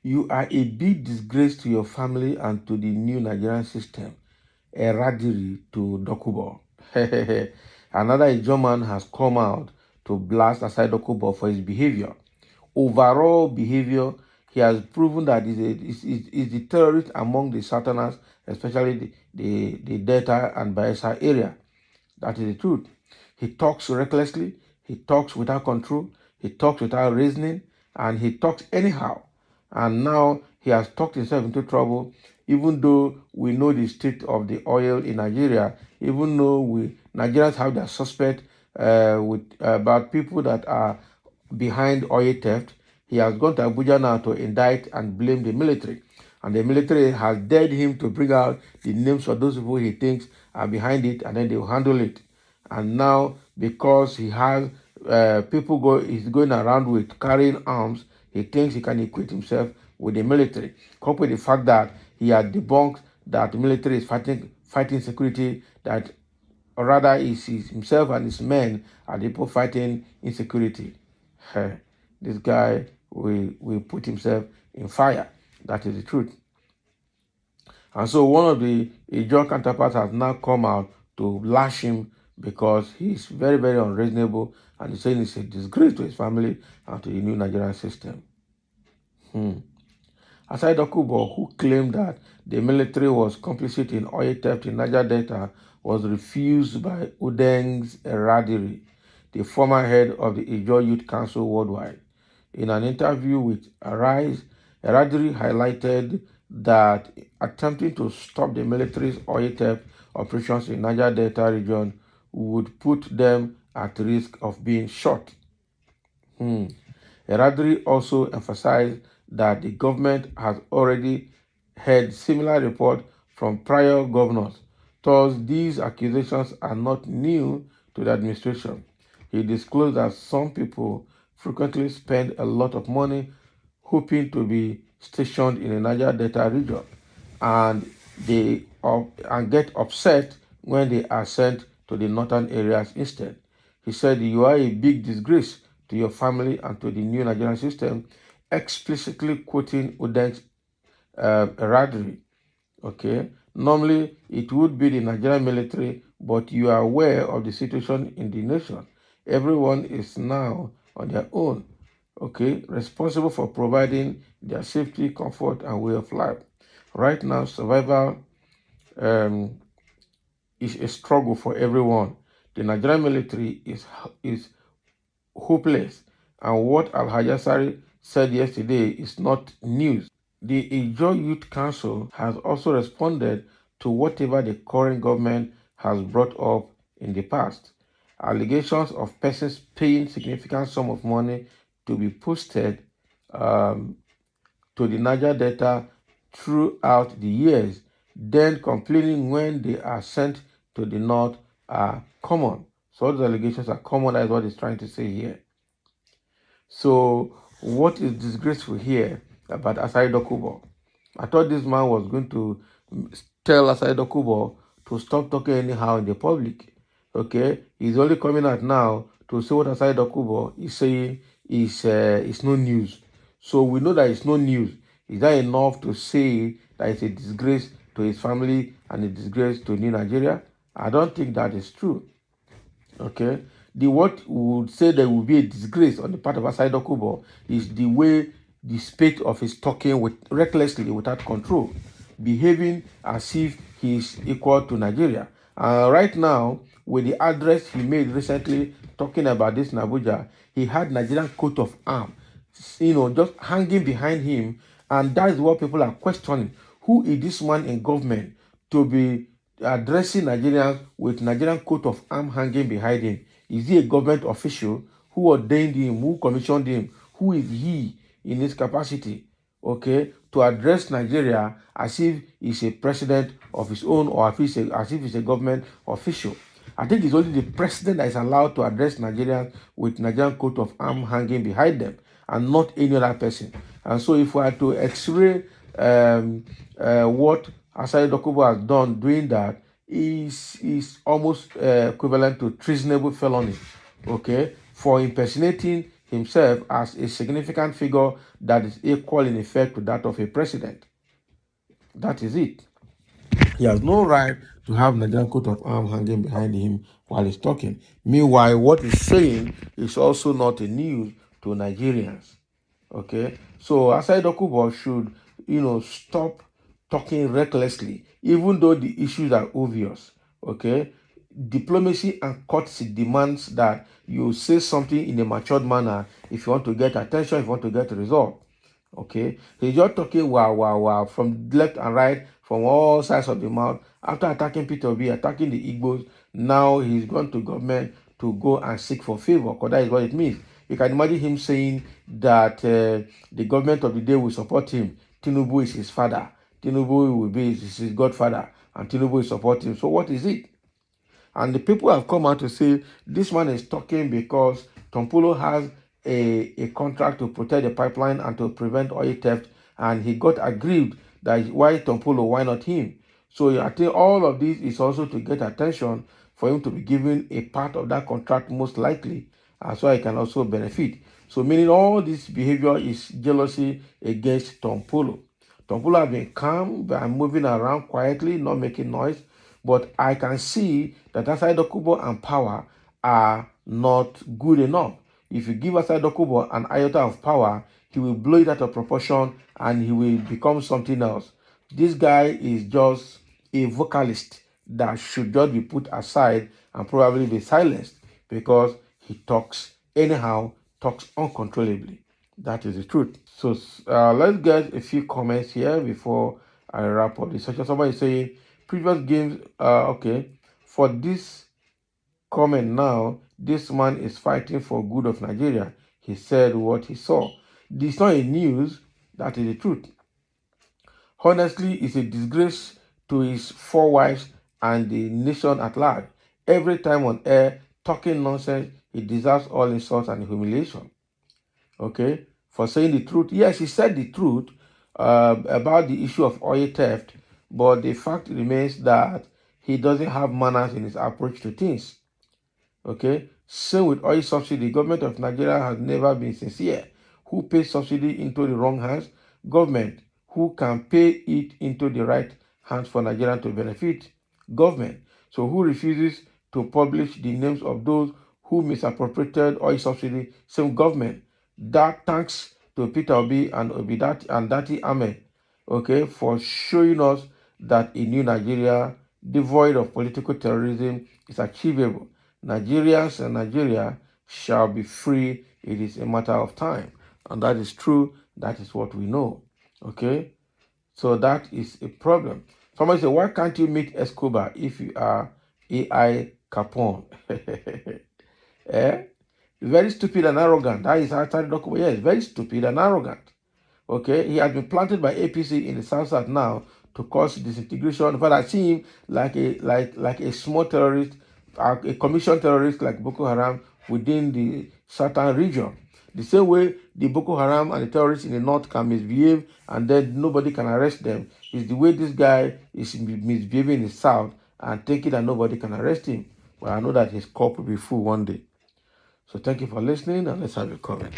You are a big disgrace to your family and to the new Nigerian system. Eradiri to Dokubo. Another German has come out to blast Asari Dokubo for his behavior. Overall behavior, he has proven that he's the terrorist among the Southerners, especially the Delta and Bayelsa area. That is the truth. He talks recklessly, he talks without control, he talks without reasoning, and he talks anyhow. And now he has talked himself into trouble, even though we know the state of the oil in Nigeria, even though Nigerians have their suspect about people that are behind oil theft. He has gone to Abuja now to indict and blame the military. And the military has dared him to bring out the names of those people he thinks are behind it, and then they will handle it. And now, because he has he's going around with carrying arms, he thinks he can equate himself with the military. Coupled with the fact that he had debunked that the military is fighting security, that or rather is himself and his men are the people fighting insecurity. This guy will put himself in fire. That is the truth. And so one of the Ijaw counterparts has now come out to lash him because he's very, very unreasonable, and he's saying it's a disgrace to his family and to the new Nigerian system. Asari Dokubo, who claimed that the military was complicit in oil theft in Niger Delta, was refused by Udeng's Eradiri, the former head of the Ijaw Youth Council worldwide. In an interview with Arise, Eradiri highlighted that attempting to stop the military's oil theft operations in Niger Delta region would put them at risk of being shot. Eradiri also emphasized that the government has already heard similar reports from prior governors. Thus, these accusations are not new to the administration. He disclosed that some people frequently spend a lot of money hoping to be stationed in the Niger Delta region, and they get upset when they are sent to the northern areas instead. He said, "You are a big disgrace to your family and to the new Nigerian system," explicitly quoting Udeng's Eradiri. Okay, normally it would be the Nigerian military, but you are aware of the situation in the nation. Everyone is now on their own, okay, responsible for providing their safety, comfort, and way of life. Right now, survival is a struggle for everyone. The Nigerian military is hopeless, and what Asari said yesterday is not news. The Ijaw Youth Council has also responded to whatever the current government has brought up in the past. Allegations of persons paying significant sum of money to be posted to the Niger Delta throughout the years, then complaining when they are sent to the north are common. So all those allegations are common. That's what he's trying to say here. So what is disgraceful here about Asari Dokubo? I thought this man was going to tell Asari Dokubo to stop talking anyhow in the public. Okay, he's only coming out now to say what Asari Dokubo is saying is no news. So we know that it's no news. Is that enough to say that it's a disgrace to his family and a disgrace to New Nigeria? I don't think that is true. Okay, what would say there will be a disgrace on the part of Asari Dokubo is the way, the spate of his talking recklessly, without control, behaving as if he is equal to Nigeria. Right now, with the address he made recently talking about this in Abuja, he had Nigerian coat of arms, just hanging behind him, and that is what people are questioning. Who is this man in government to be addressing Nigerians with Nigerian coat of arms hanging behind him? Is he a government official? Who ordained him? Who commissioned him? Who is he in his capacity, okay, to address Nigeria as if he's a president of his own, or as if he's a government official? I think it's only the president that is allowed to address Nigerians with Nigerian coat of arms hanging behind them, and not any other person. And so if we are to x-ray what Asari Dokubo has done doing that, is almost equivalent to treasonable felony, okay, for impersonating himself as a significant figure that is equal in effect to that of a president. That is it. He has no right to have Nigerian coat of arms hanging behind him while he's talking. Meanwhile, what he's saying is also not a news to Nigerians. Okay, so Asari Dokubo should, stop talking recklessly, even though the issues are obvious. Okay, diplomacy and courtesy demands that you say something in a matured manner if you want to get attention, if you want to get a result. Okay, he's just talking wow, wow, wow from left and right, from all sides of the mouth. After attacking Peter Obi, attacking the Igbos, now he's gone to government to go and seek for favor, because that is what it means. You can imagine him saying that the government of the day will support him. Tinubu is his father. Tinubu will be his godfather, and Tinubu will support him. So what is it? And the people have come out to say this man is talking because Tompolo has a contract to protect the pipeline and to prevent oil theft, and he got aggrieved that why Tompolo, why not him? So I think all of this is also to get attention for him to be given a part of that contract, most likely, so he can also benefit. So meaning all this behavior is jealousy against Tompolo. Tompolo has been calm by moving around quietly, not making noise. But I can see that Asari Dokubo and power are not good enough. If you give Asari Dokubo an iota of power, he will blow it out of proportion and he will become something else. This guy is just a vocalist that should just be put aside and probably be silenced because he talks anyhow, talks uncontrollably. That is the truth. So let's get a few comments here before I wrap up this session. Somebody saying previous games, okay. For this comment now, this man is fighting for good of Nigeria. He said what he saw. This is not a news, that is the truth. Honestly, it's a disgrace to his 4 wives and the nation at large. Every time on air, talking nonsense, he deserves all insults and humiliation. Okay, for saying the truth. Yes, he said the truth about the issue of oil theft, but the fact remains that he doesn't have manners in his approach to things. Okay, same with oil subsidy. The government of Nigeria has never been sincere. Who pays subsidy into the wrong hands? Government. Who can pay it into the right hands for Nigeria to benefit? Government. So who refuses to publish the names of those who misappropriated oil subsidy? Same government. That thanks to Peter Obi and Dati Ahmed, okay, for showing us that a new Nigeria devoid of political terrorism is achievable. Nigerians and Nigeria shall be free. It is a matter of time. And that is true. That is what we know. Okay? So that is a problem. Somebody say, why can't you meet Escobar if you are AI Capone? Eh? Very stupid and arrogant. That is Asari Dokubo. Yes, very stupid and arrogant. Okay, he has been planted by APC in the South now to cause disintegration. In fact, I see him like a small terrorist, a commissioned terrorist like Boko Haram within the southern region. The same way the Boko Haram and the terrorists in the north can misbehave and then nobody can arrest them is the way this guy is misbehaving in the south and thinking that nobody can arrest him. But I know that his cup will be full one day. So thank you for listening, and let's have a comment.